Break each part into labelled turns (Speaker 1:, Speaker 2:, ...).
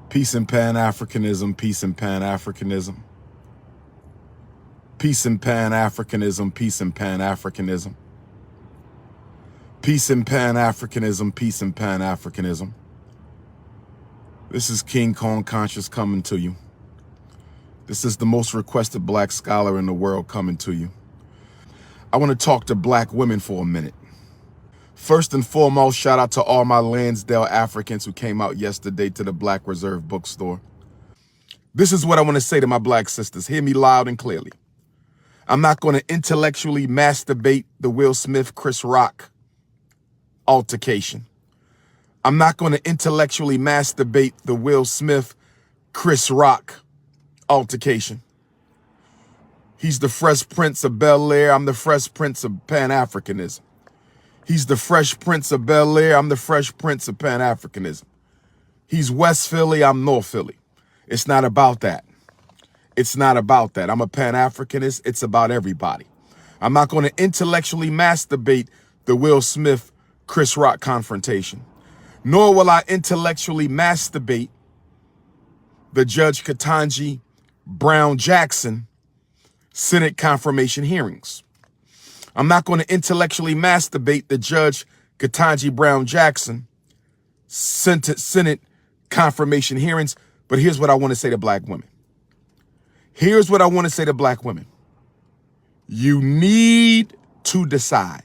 Speaker 1: Peace and Pan-Africanism, peace and Pan-Africanism. Peace and Pan-Africanism, peace and Pan-Africanism. Peace and Pan-Africanism, peace and Pan-Africanism. This is King Kong Conscious coming to you. This is the most requested black scholar in the world coming to you. I want to talk to black women for a minute. First and foremost, shout out to all my Lansdale Africans who came out yesterday to the Black Reserve bookstore. This is what I want to say to my black sisters. Hear me loud and clearly. I'm not going to intellectually masturbate the Will Smith, Chris Rock altercation. I'm not going to intellectually masturbate the Will Smith, Chris Rock altercation. He's the Fresh Prince of Bel-Air. I'm the Fresh Prince of Pan-Africanism. He's the Fresh Prince of Bel-Air. I'm the Fresh Prince of Pan-Africanism. He's West Philly. I'm North Philly. It's not about that. It's not about that. I'm a Pan-Africanist. It's about everybody. I'm not going to intellectually masturbate the Will Smith, Chris Rock confrontation, nor will I intellectually masturbate the Judge Ketanji Brown Jackson Senate confirmation hearings. I'm not going to intellectually masturbate the Judge Ketanji Brown Jackson Senate confirmation hearings. But here's what I want to say to black women. Here's what I want to say to black women. You need to decide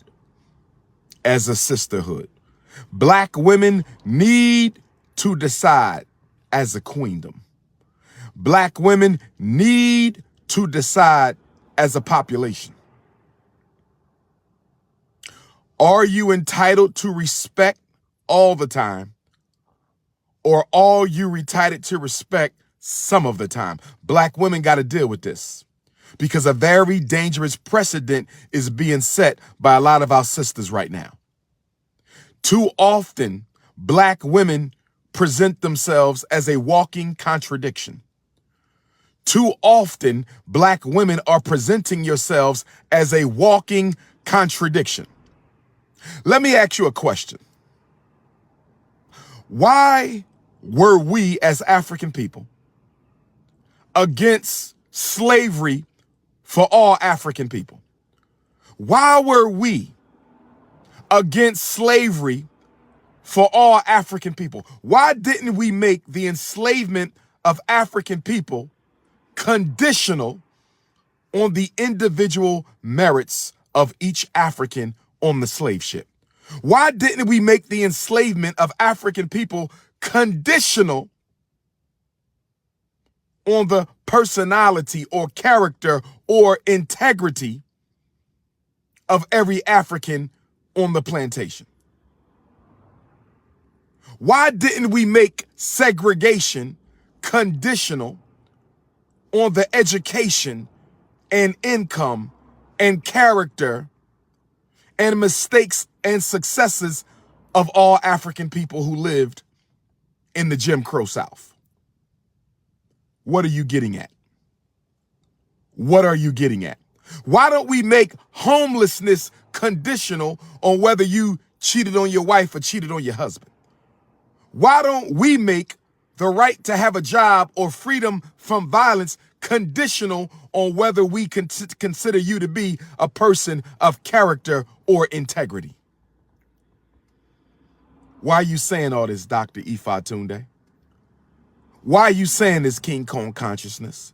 Speaker 1: as a sisterhood. Black women need to decide as a queendom. Black women need to decide as a population. Are you entitled to respect all the time, or are you entitled to respect some of the time? Black women got to deal with this because a very dangerous precedent is being set by a lot of our sisters right now. Too often, black women present themselves as a walking contradiction. Too often, black women are presenting yourselves as a walking contradiction. Let me ask you a question. Why were we as African people against slavery for all African people? Why were we against slavery for all African people? Why didn't we make the enslavement of African people conditional on the individual merits of each African on the slave ship? Why didn't we make the enslavement of African people conditional on the personality or character or integrity of every African on the plantation? Why didn't we make segregation conditional on the education and income and character and mistakes and successes of all African people who lived in the Jim Crow South? What are you getting at? What are you getting at? Why don't we make homelessness conditional on whether you cheated on your wife or cheated on your husband? Why don't we make the right to have a job or freedom from violence conditional on whether we consider you to be a person of character or integrity? Why are you saying all this, Dr. Ifatunde? Why are you saying this, King Kong Consciousness?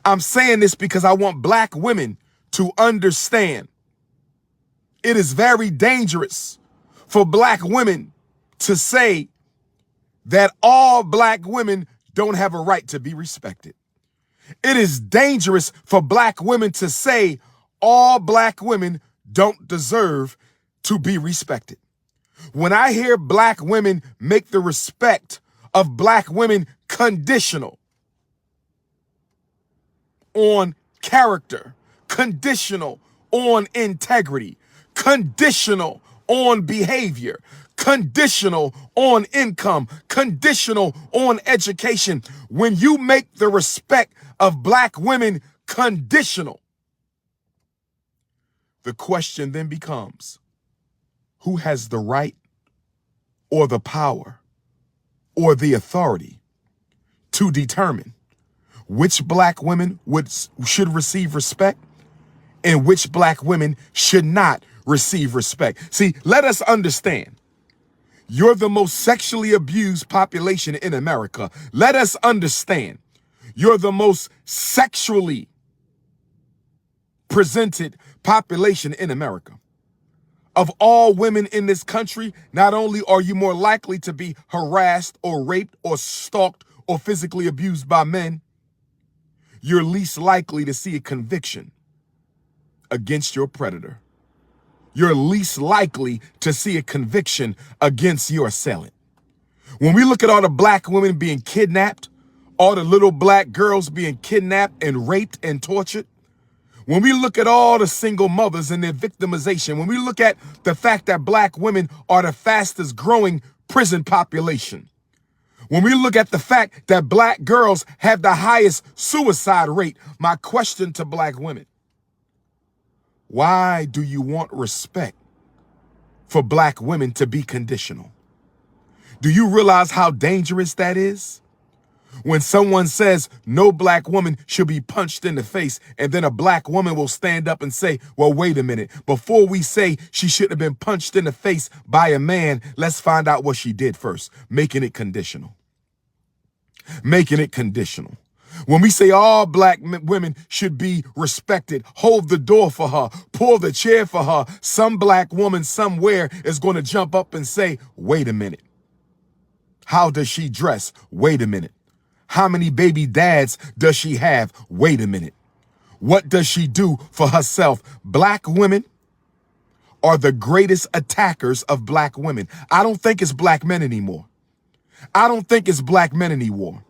Speaker 1: I'm saying this because I want black women to understand it is very dangerous for black women to say that all black women don't have a right to be respected. It is dangerous for black women to say all black women don't deserve to be respected. When I hear black women make the respect of black women conditional on character, conditional on integrity, conditional on behavior, conditional on income, conditional on education, when you make the respect of black women conditional, the question then becomes, who has the right or the power or the authority to determine which black women should receive respect and which black women should not receive respect. See, let us understand. You're the most sexually abused population in America. Let us understand. You're the most sexually presented population in America. Of all women in this country, not only are you more likely to be harassed or raped or stalked or physically abused by men, you're least likely to see a conviction against your predator. You're least likely to see a conviction against your assailant. When we look at all the black women being kidnapped, all the little black girls being kidnapped and raped and tortured, when we look at all the single mothers and their victimization, when we look at the fact that black women are the fastest growing prison population, when we look at the fact that black girls have the highest suicide rate, my question to black women: why do you want respect for black women to be conditional? Do you realize how dangerous that is? When someone says no black woman should be punched in the face, and then a black woman will stand up and say, well, wait a minute. Before we say she should have been punched in the face by a man, let's find out what she did first. Making it conditional. Making it conditional. When we say all black women should be respected, hold the door for her, pull the chair for her, some black woman somewhere is going to jump up and say, wait a minute. How does she dress? Wait a minute. How many baby dads does she have? Wait a minute. What does she do for herself? Black women are the greatest attackers of black women. I don't think it's black men anymore. I don't think it's black men anymore.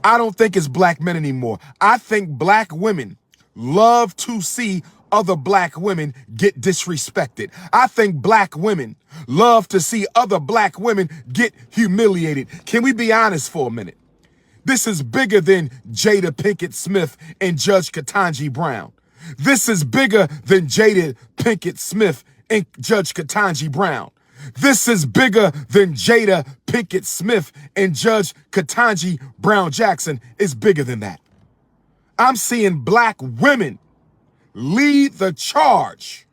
Speaker 1: I don't think it's black men anymore. I think black women love to see other black women get disrespected. I think black women love to see other black women get humiliated. Can we be honest for a minute? This is bigger than Jada Pinkett Smith and Judge Ketanji Brown. This is bigger than Jada Pinkett Smith and Judge Ketanji Brown. This is bigger than Jada Pinkett Smith and Judge Ketanji Brown Jackson. It's bigger than that. I'm seeing black women lead the charge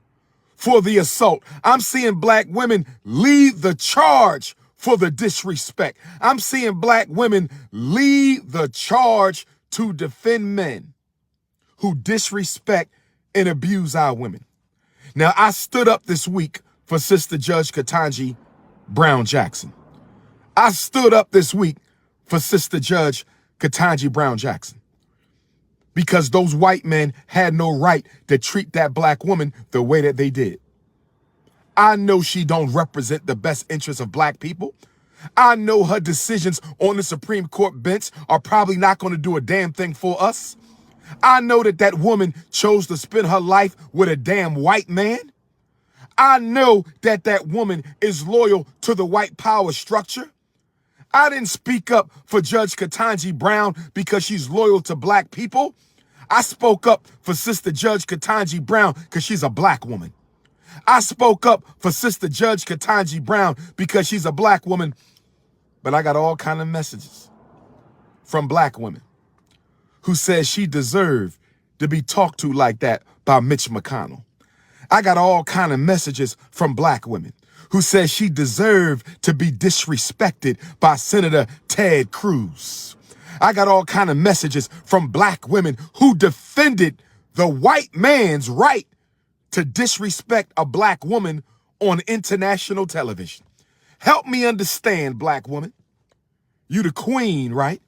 Speaker 1: for the assault. I'm seeing black women lead the charge for the disrespect. I'm seeing black women lead the charge to defend men who disrespect and abuse our women. Now, I stood up this week for Sister Judge Ketanji Brown Jackson. I stood up this week for Sister Judge Ketanji Brown Jackson because those white men had no right to treat that black woman the way that they did. I know she don't represent the best interests of black people. I know her decisions on the Supreme Court bench are probably not going to do a damn thing for us. I know that that woman chose to spend her life with a damn white man. I know that that woman is loyal to the white power structure. I didn't speak up for Judge Ketanji Brown because she's loyal to black people. I spoke up for Sister Judge Ketanji Brown because she's a black woman. I spoke up for Sister Judge Ketanji Brown because she's a black woman, but I got all kind of messages from black women who says she deserved to be talked to like that by Mitch McConnell. I got all kind of messages from black women who says she deserved to be disrespected by Senator Ted Cruz. I got all kind of messages from black women who defended the white man's right to disrespect a black woman on international television. Help me understand, black woman. You the queen, right?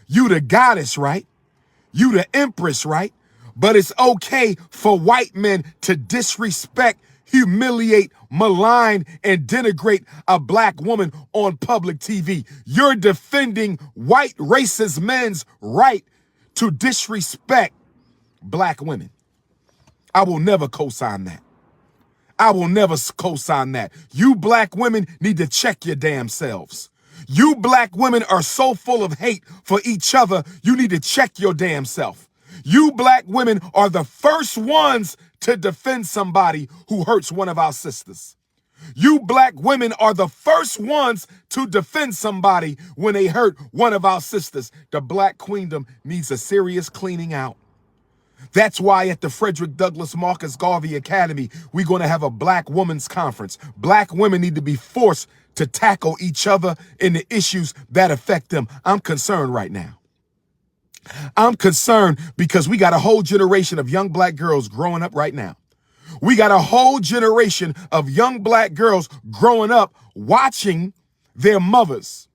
Speaker 1: You the goddess, right? You the empress, right? But it's okay for white men to disrespect, humiliate, malign, and denigrate a black woman on public TV. You're defending white racist men's right to disrespect black women. I will never co-sign that. I will never co-sign that. You black women need to check your damn selves. You black women are so full of hate for each other, you need to check your damn self. You black women are the first ones to defend somebody who hurts one of our sisters. You black women are the first ones to defend somebody when they hurt one of our sisters. The black queendom needs a serious cleaning out. That's why at the Frederick Douglass Marcus Garvey Academy, we're going to have a black women's conference. Black women need to be forced to tackle each other in the issues that affect them. I'm concerned right now. I'm concerned because we got a whole generation of young black girls growing up right now. We got a whole generation of young black girls growing up watching their mothers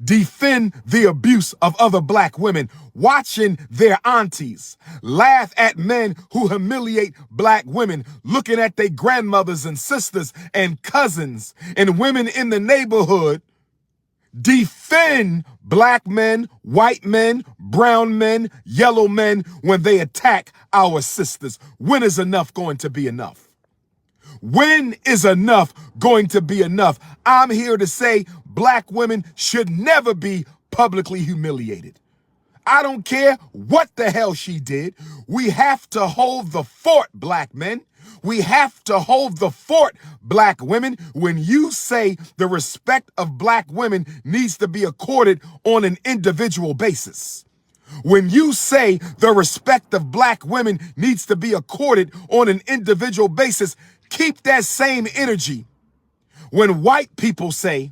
Speaker 1: defend the abuse of other black women, watching their aunties laugh at men who humiliate black women, looking at their grandmothers and sisters and cousins and women in the neighborhood defend black men, white men, brown men, yellow men when they attack our sisters. When is enough going to be enough? When is enough going to be enough? I'm here to say black women should never be publicly humiliated. I don't care what the hell she did. We have to hold the fort, black men. We have to hold the fort, black women. When you say the respect of black women needs to be accorded on an individual basis, when you say the respect of black women needs to be accorded on an individual basis, keep that same energy when white people say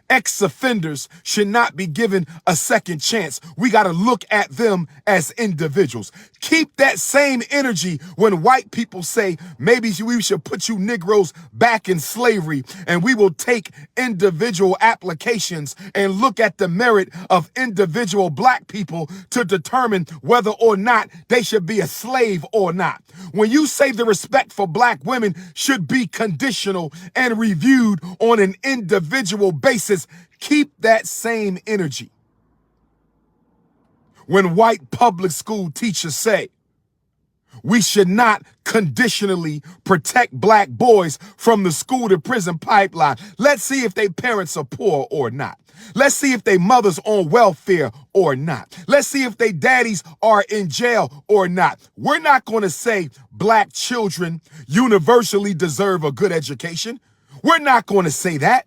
Speaker 1: ex-offenders should not be given a second chance. We got to look at them as individuals. Keep that same energy when white people say maybe we should put you Negroes back in slavery, and we will take individual applications and look at the merit of individual black people to determine whether or not they should be a slave or not. When you say the respect for black women should be conditional and reviewed on an individual basis, keep that same energy when white public school teachers say we should not conditionally protect black boys from the school to prison pipeline. Let's see if their parents are poor or not. Let's see if their mothers on welfare or not. Let's see if their daddies are in jail or not. We're not going to say black children universally deserve a good education. We're not going to say that.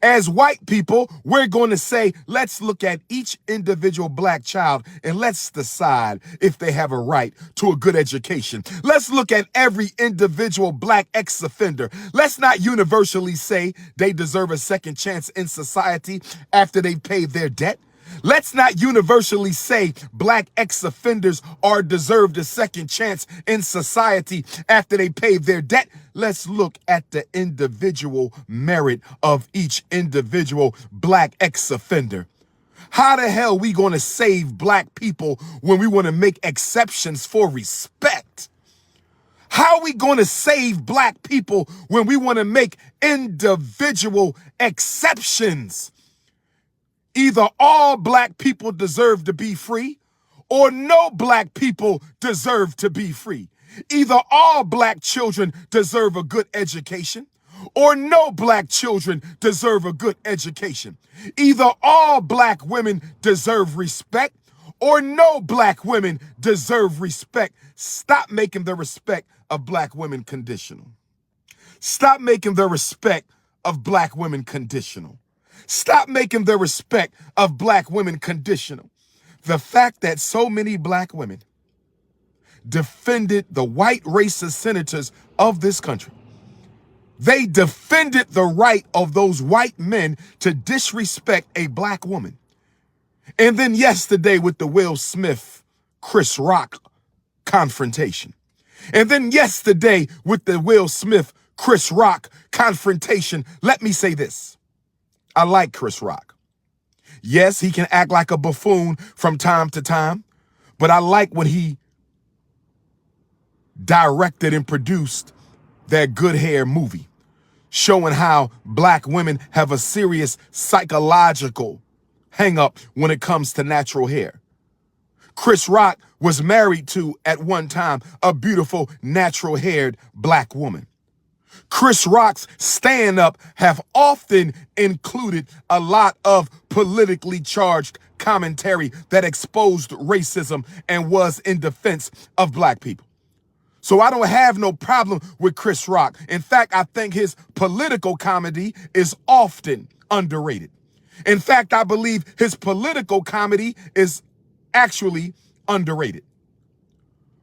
Speaker 1: As white people, we're going to say, let's look at each individual black child and let's decide if they have a right to a good education. Let's look at every individual black ex-offender. Let's not universally say they deserve a second chance in society after they've paid their debt. Let's not universally say black ex-offenders are deserved a second chance in society after they pay their debt. Let's look at the individual merit of each individual black ex-offender. How the hell are we going to save black people when we want to make exceptions for respect? How are we going to save black people when we want to make individual exceptions? Either all black people deserve to be free or no black people deserve to be free. Either all black children deserve a good education or no black children deserve a good education. Either all black women deserve respect or no black women deserve respect. Stop making the respect of black women conditional. Stop making the respect of black women conditional. Stop making the respect of black women conditional. The fact that so many black women defended the white racist senators of this country. They defended the right of those white men to disrespect a black woman. And then yesterday with the Will Smith, Chris Rock confrontation. And then yesterday with the Will Smith, Chris Rock confrontation. Let me say this. I like Chris Rock. Yes, he can act like a buffoon from time to time, but I like when he directed and produced that Good Hair movie, showing how black women have a serious psychological hang up when it comes to natural hair. Chris Rock was married to, at one time, a beautiful natural haired black woman. Chris Rock's stand-up have often included a lot of politically charged commentary that exposed racism and was in defense of black people. So I don't have no problem with Chris Rock. In fact, I think his political comedy is often underrated. In fact, I believe his political comedy is actually underrated.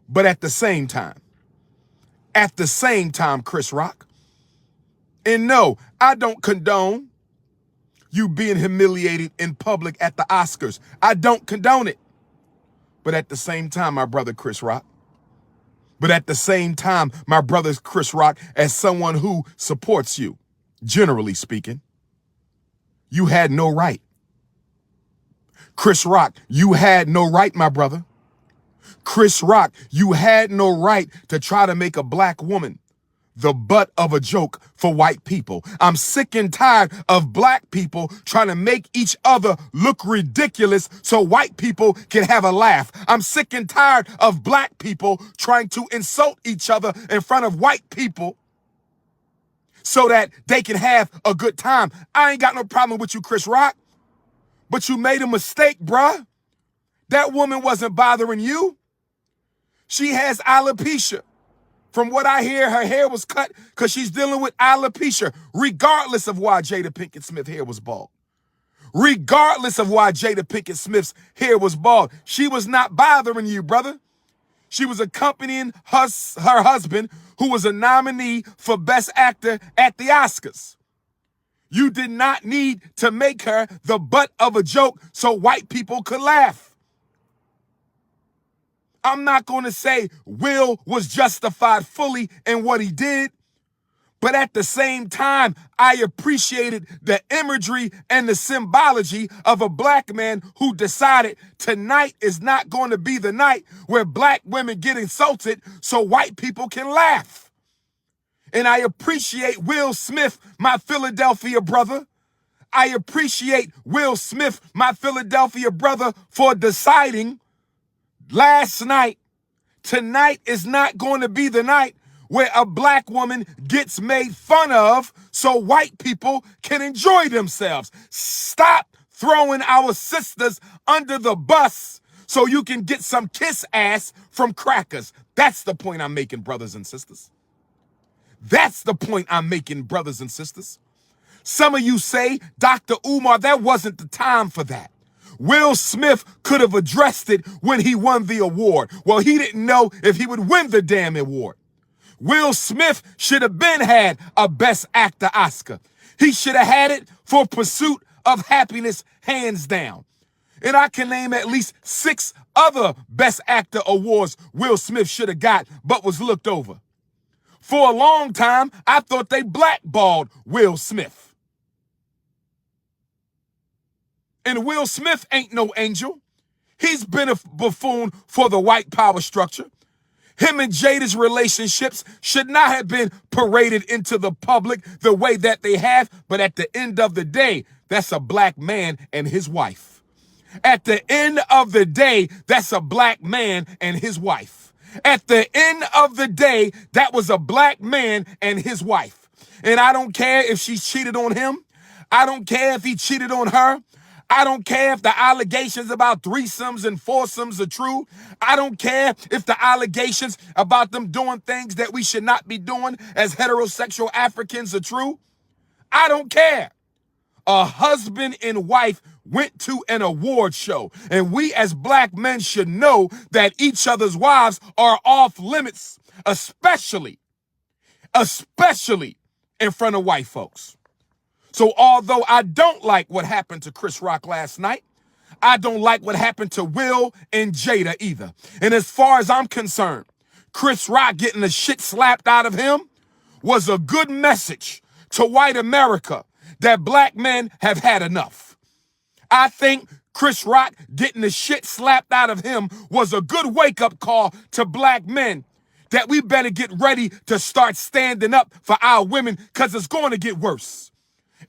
Speaker 1: But at the same time, Chris Rock, and no, I don't condone you being humiliated in public at the Oscars. I don't condone it. But at the same time, my brother Chris Rock, as someone who supports you, generally speaking, you had no right. Chris Rock, you had no right, my brother. Chris Rock, you had no right to try to make a black woman the butt of a joke for white people. I'm sick and tired of black people trying to make each other look ridiculous so white people can have a laugh. I'm sick and tired of black people trying to insult each other in front of white people so that they can have a good time. I ain't got no problem with you, Chris Rock, but you made a mistake, bruh. That woman wasn't bothering you. She has alopecia. From what I hear, her hair was cut because she's dealing with alopecia, regardless of why Jada Pinkett Smith's hair was bald. Regardless of why Jada Pinkett Smith's hair was bald. She was not bothering you, brother. She was accompanying her husband, who was a nominee for Best Actor at the Oscars. You did not need to make her the butt of a joke so white people could laugh. I'm not going to say Will was justified fully in what he did, but at the same time, I appreciated the imagery and the symbology of a black man who decided tonight is not going to be the night where black women get insulted so white people can laugh. And I appreciate Will Smith, my Philadelphia brother. I appreciate Will Smith, my Philadelphia brother, for deciding last night, tonight is not going to be the night where a black woman gets made fun of so white people can enjoy themselves. Stop throwing our sisters under the bus so you can get some kiss ass from crackers. That's the point I'm making, brothers and sisters. That's the point I'm making, brothers and sisters. Some of you say, DR.UMAR, that wasn't the time for that. Will Smith could have addressed it when he won the award. Well, he didn't know if he would win the damn award. Will Smith should have been had a Best Actor Oscar. He should have had it for Pursuit of Happiness, hands down. And I can name at least 6 other Best Actor awards Will Smith should have got, but was looked over. For a long time, I thought they blackballed Will Smith. And Will Smith ain't no angel. He's been a buffoon for the white power structure. Him and Jada's relationships should not have been paraded into the public the way that they have, but at the end of the day, that's a black man and his wife. At the end of the day, that's a black man and his wife. At the end of the day, that was a black man and his wife. And I don't care if she cheated on him. I don't care if he cheated on her. I don't care if the allegations about threesomes and foursomes are true. I don't care if the allegations about them doing things that we should not be doing as heterosexual Africans are true. I don't care. A husband and wife went to an award show, and we as black men should know that each other's wives are off limits, especially in front of white folks. So although I don't like what happened to Chris Rock last night, I don't like what happened to Will and Jada either. And as far as I'm concerned, Chris Rock getting the shit slapped out of him was a good message to white America that black men have had enough. I think Chris Rock getting the shit slapped out of him was a good wake-up call to black men that we better get ready to start standing up for our women, because it's going to get worse.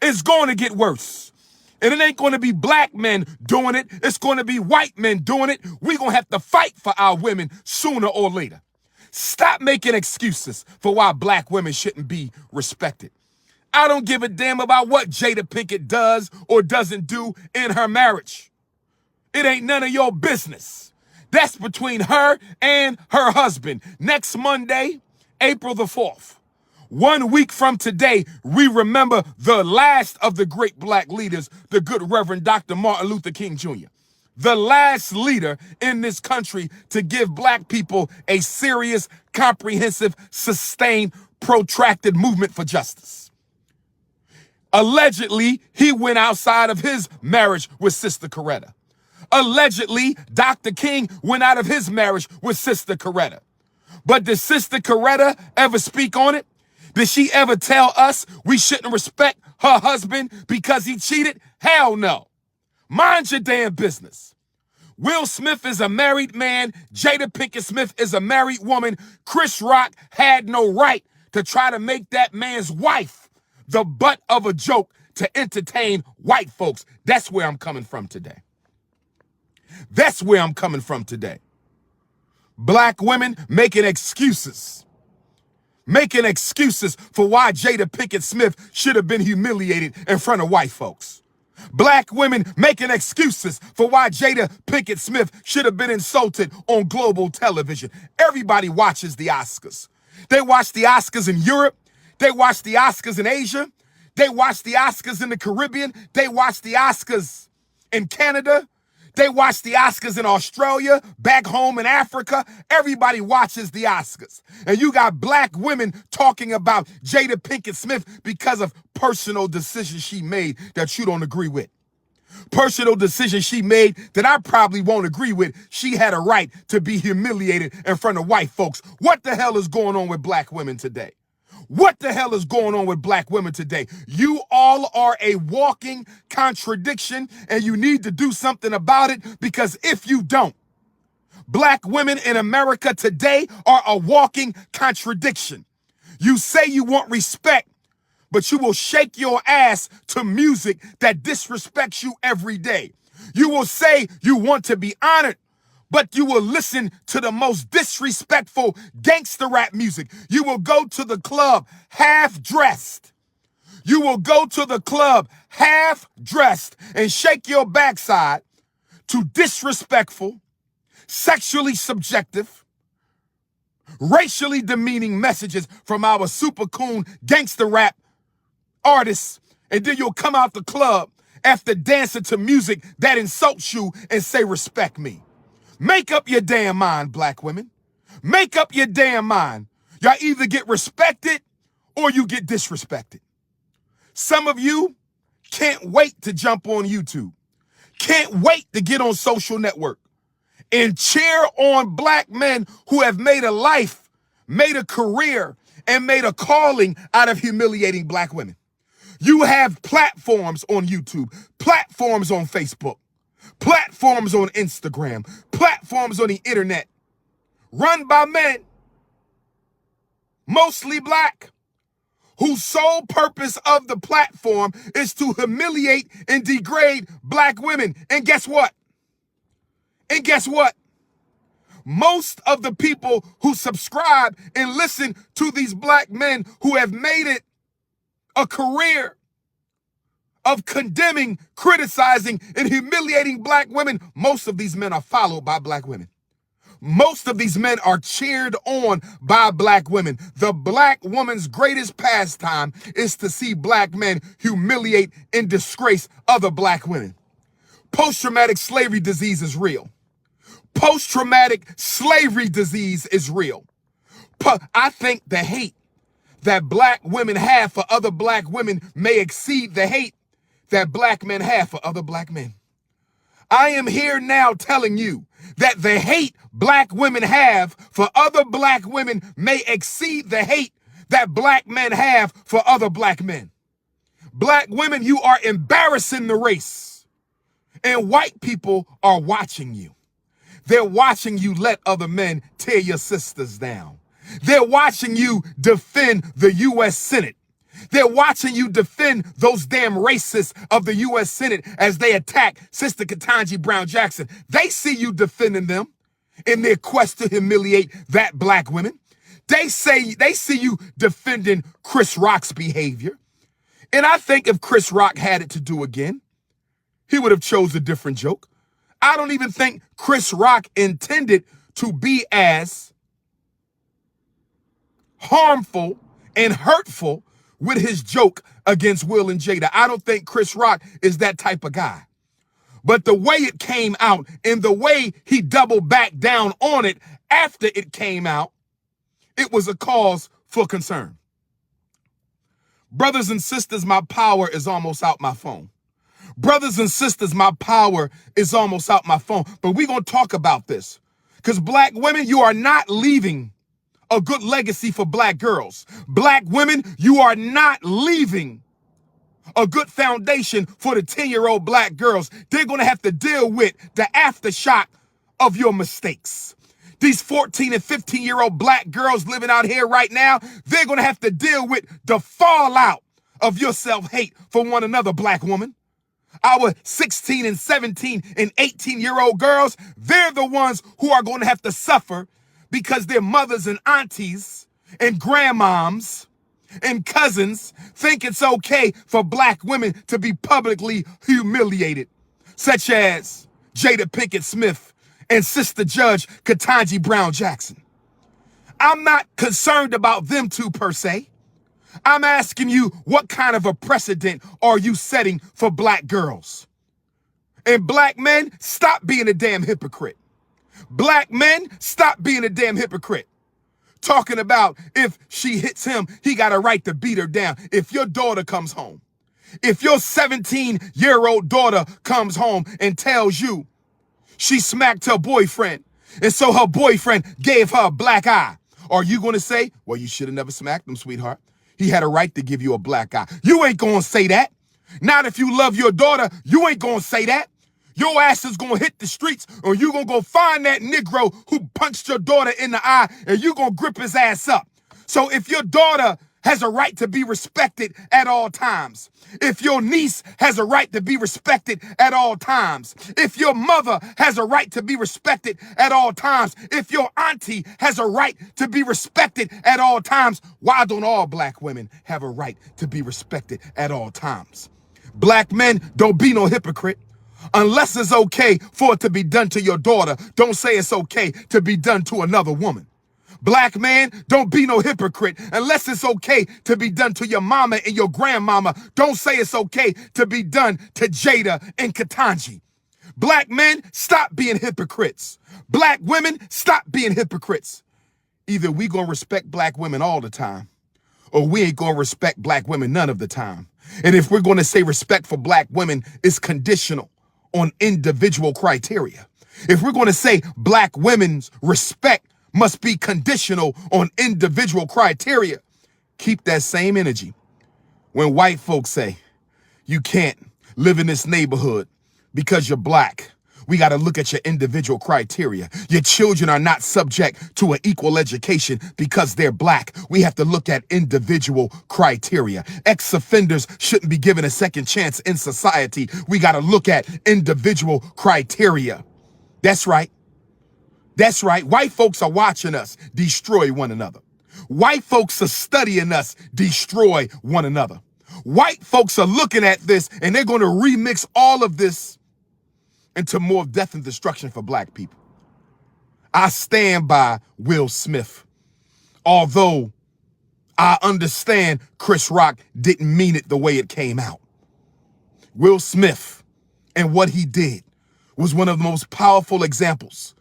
Speaker 1: It's going to get worse. And it ain't going to be black men doing it. It's going to be white men doing it. We're going to have to fight for our women sooner or later. Stop making excuses for why black women shouldn't be respected. I don't give a damn about what Jada Pinkett does or doesn't do in her marriage. It ain't none of your business. That's between her and her husband. Next Monday, April the 4th. 1 week from today, we remember the last of the great black leaders, the good Reverend Dr. Martin Luther King Jr., the last leader in this country to give black people a serious, comprehensive, sustained, protracted movement for justice. Allegedly, he went outside of his marriage with Sister Coretta. Allegedly, Dr. King went out of his marriage with Sister Coretta. But did Sister Coretta ever speak on it? Did she ever tell us we shouldn't respect her husband because he cheated? Hell no. Mind your damn business. Will Smith is a married man. Jada Pinkett Smith is a married woman. Chris Rock had no right to try to make that man's wife the butt of a joke to entertain white folks. That's where I'm coming from today. That's where I'm coming from today. Black women making excuses. Making excuses for why Jada Pinkett Smith should have been humiliated in front of white folks. Black women making excuses for why Jada Pinkett Smith should have been insulted on global television. Everybody watches the Oscars. They watch the Oscars in Europe. They watch the Oscars in Asia. They watch the Oscars in the Caribbean. They watch the Oscars in Canada. They watch the Oscars in Australia, back home in Africa. Everybody watches the Oscars. And you got black women talking about Jada Pinkett Smith because of personal decisions she made that you don't agree with. Personal decisions she made that I probably won't agree with. She had a right to be humiliated in front of white folks. What the hell is going on with black women today? What the hell is going on with black women today? You all are a walking contradiction, and you need to do something about it, because if you don't, black women in America today are a walking contradiction. You say you want respect, but you will shake your ass to music that disrespects you every day. You will say you want to be honored, but you will listen to the most disrespectful gangster rap music. You will go to the club half-dressed. You will go to the club half-dressed and shake your backside to disrespectful, sexually subjective, racially demeaning messages from our super coon gangster rap artists. And then you'll come out the club after dancing to music that insults you and say, respect me. Make up your damn mind, black women. Make up your damn mind. Y'all either get respected or you get disrespected. Some of you can't wait to jump on YouTube. Can't wait to get on social network and cheer on black men who have made a life, made a career, and made a calling out of humiliating black women. You have platforms on YouTube, platforms on Facebook, platforms on Instagram, platforms on the internet, run by men, mostly black, whose sole purpose of the platform is to humiliate and degrade black women. And guess what? And guess what? Most of the people who subscribe and listen to these black men who have made it a career of condemning, criticizing, and humiliating black women, most of these men are followed by black women. Most of these men are cheered on by black women. The black woman's greatest pastime is to see black men humiliate and disgrace other black women. Post-traumatic slavery disease is real. Post-traumatic slavery disease is real. I think the hate that black women have for other black women may exceed the hate that black men have for other black men. I am here now telling you that the hate black women have for other black women may exceed the hate that black men have for other black men. Black women, you are embarrassing the race, and white people are watching you. They're watching you let other men tear your sisters down. They're watching you defend the U.S. Senate. They're watching you defend those damn racists of the U.S. Senate as they attack Sister Ketanji Brown Jackson. They see you defending them in their quest to humiliate that black women. They see you defending Chris Rock's behavior. And I think if Chris Rock had it to do again, he would have chose a different joke. I don't even think Chris Rock intended to be as harmful and hurtful with his joke against Will and Jada. I don't think Chris Rock is that type of guy. But the way it came out and the way he doubled back down on it after it came out, it was a cause for concern. Brothers and sisters, my power is almost out my phone. Brothers and sisters, my power is almost out my phone. But we're going to talk about this because black women, you are not leaving a good legacy for black girls. Black women, you are not leaving a good foundation for the 10-year-old black girls. They're going to have to deal with the aftershock of your mistakes. These 14 and 15-year-old black girls living out here right now, they're going to have to deal with the fallout of your self-hate for one another, black woman. Our 16 and 17 and 18-year-old girls, they're the ones who are going to have to suffer because their mothers and aunties and grandmoms and cousins think it's okay for black women to be publicly humiliated, such as Jada Pinkett Smith and Sister Judge Ketanji Brown Jackson. I'm not concerned about them two per se. I'm asking you, what kind of a precedent are you setting for black girls? And black men, stop being a damn hypocrite. Black men, stop being a damn hypocrite. Talking about if she hits him, he got a right to beat her down. If your daughter comes home, if your 17-year-old daughter comes home and tells you she smacked her boyfriend, and so her boyfriend gave her a black eye, are you going to say, well, you should have never smacked him, sweetheart? He had a right to give you a black eye. You ain't going to say that. Not if you love your daughter, you ain't going to say that. Your ass is going to hit the streets, or you going to go find that Negro who punched your daughter in the eye, and you going to grip his ass up. So if your daughter has a right to be respected at all times, if your niece has a right to be respected at all times, if your mother has a right to be respected at all times, if your auntie has a right to be respected at all times, why don't all black women have a right to be respected at all times? Black men, don't be no hypocrite. Unless it's okay for it to be done to your daughter, don't say it's okay to be done to another woman. Black man, don't be no hypocrite. Unless it's okay to be done to your mama and your grandmama, don't say it's okay to be done to Jada and Katanji. Black men, stop being hypocrites. Black women, stop being hypocrites. Either we gonna respect black women all the time, or we ain't gonna respect black women none of the time. And if we're gonna say respect for black women is conditional on individual criteria, if we're gonna say black women's respect must be conditional on individual criteria, keep that same energy when white folks say you can't live in this neighborhood because you're black. We got to look at your individual criteria. Your children are not subject to an equal education because they're black. We have to look at individual criteria. Ex-offenders shouldn't be given a second chance in society. We got to look at individual criteria. That's right. That's right. White folks are watching us destroy one another. White folks are studying us destroy one another. White folks are looking at this and they're going to remix all of this into more death and destruction for black people. I stand by Will Smith. Although I understand Chris Rock didn't mean it the way it came out. Will Smith and what he did was one of the most powerful examples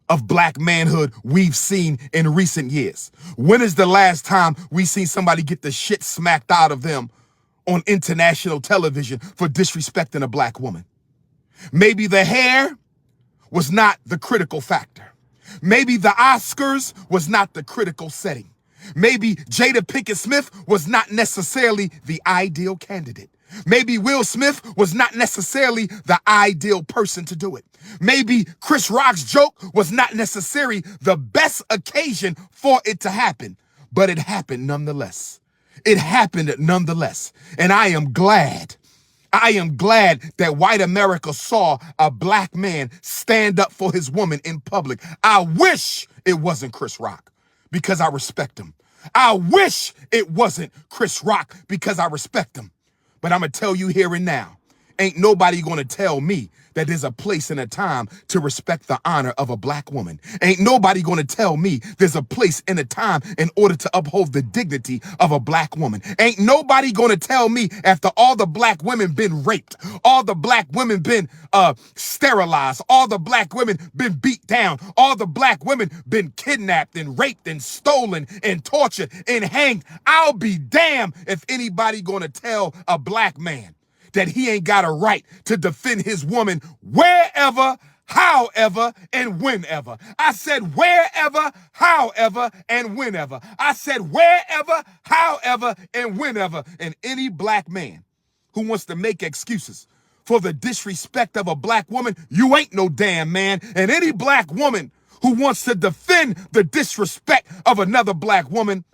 Speaker 1: of black manhood we've seen in recent years. When is the last time we seen somebody get the shit smacked out of them on international television for disrespecting a black woman? Maybe the hair was not the critical factor. Maybe the Oscars was not the critical setting. Maybe Jada Pinkett Smith was not necessarily the ideal candidate. Maybe Will Smith was not necessarily the ideal person to do it. Maybe Chris Rock's joke was not necessarily the best occasion for it to happen, but it happened nonetheless. It happened nonetheless. And I am glad that white America saw a black man stand up for his woman in public. I wish it wasn't Chris Rock because I respect him. I wish it wasn't Chris Rock because I respect him. But I'm going to tell you here and now, Ain't nobody gonna tell me that there's a place and a time to respect the honor of a black woman. Ain't nobody gonna tell me there's a place and a time in order to uphold the dignity of a black woman. Ain't nobody gonna tell me after all the black women been raped, all the black women been sterilized, all the black women been beat down, all the black women been kidnapped and raped and stolen and tortured and hanged. I'll be damned if anybody gonna tell a black man that he ain't got a right to defend his woman wherever, however, and whenever. I said wherever, however, and whenever. I said wherever, however, and whenever. And any black man who wants to make excuses for the disrespect of a black woman, you ain't no damn man. And any black woman who wants to defend the disrespect of another black woman,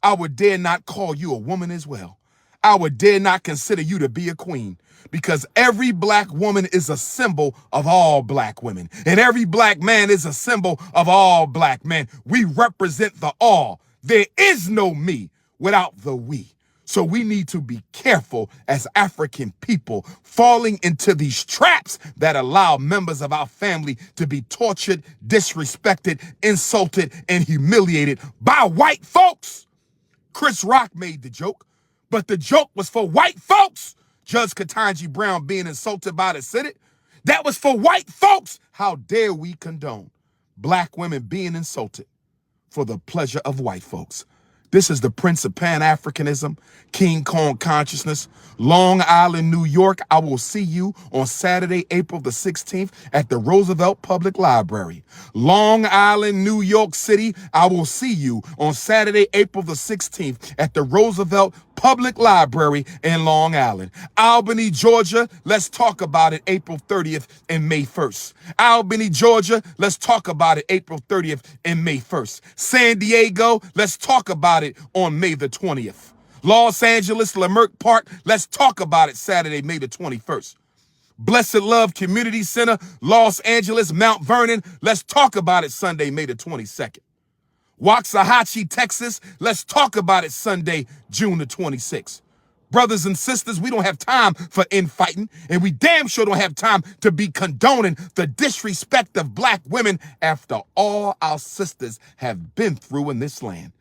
Speaker 1: I would dare not call you a woman as well. I would dare not consider you to be a queen, because every black woman is a symbol of all black women, and every black man is a symbol of all black men. We represent the all. There is no me without the we. So we need to be careful as African people falling into these traps that allow members of our family to be tortured, disrespected, insulted, and humiliated by white folks. Chris Rock made the joke, but the joke was for white folks. Judge Ketanji Brown being insulted by the Senate, that was for white folks. How dare we condone black women being insulted for the pleasure of white folks? This is the Prince of Pan-Africanism, King Kong Consciousness, Long Island, New York. I will see you on Saturday, April the 16th at the Roosevelt Public Library. Long Island, New York City. I will see you on Saturday, April the 16th at the Roosevelt Public Library in Long Island. Albany, Georgia. Let's talk about it April 30th and May 1st. Albany, Georgia. Let's talk about it April 30th and May 1st. San Diego. Let's talk about it on May the 20th. Los Angeles, Leimert Park, let's talk about it Saturday, May the 21st. Blessed Love Community Center, Los Angeles, Mount Vernon, let's talk about it Sunday, May the 22nd. Waxahachie, Texas, let's talk about it Sunday, June the 26th. Brothers and sisters, we don't have time for infighting, and we damn sure don't have time to be condoning the disrespect of black women after all our sisters have been through in this land.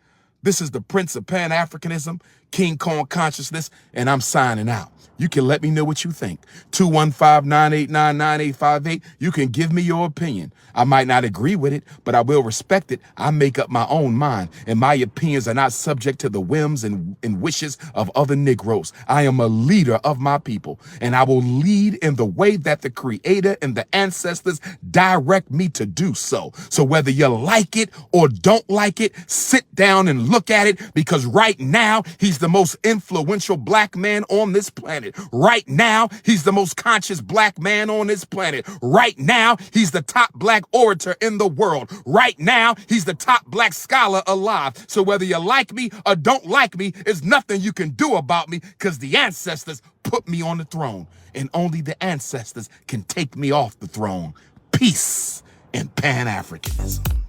Speaker 1: This is the Prince of Pan-Africanism, King Kong Consciousness, and I'm signing out. You can let me know what you think. 215-989-9858. You can give me your opinion. I might not agree with it, but I will respect it. I make up my own mind, and my opinions are not subject to the whims and wishes of other Negroes. I am a leader of my people, and I will lead in the way that the Creator and the ancestors direct me to do so. So whether you like it or don't like it, sit down and look at it, because right now, he's the most influential black man on this planet. Right now, he's the most conscious black man on this planet. Right now, he's the top black orator in the world. Right now, he's the top black scholar alive. So whether you like me or don't like me, there's nothing you can do about me, because the ancestors put me on the throne, and only the ancestors can take me off the throne. Peace and Pan-Africanism.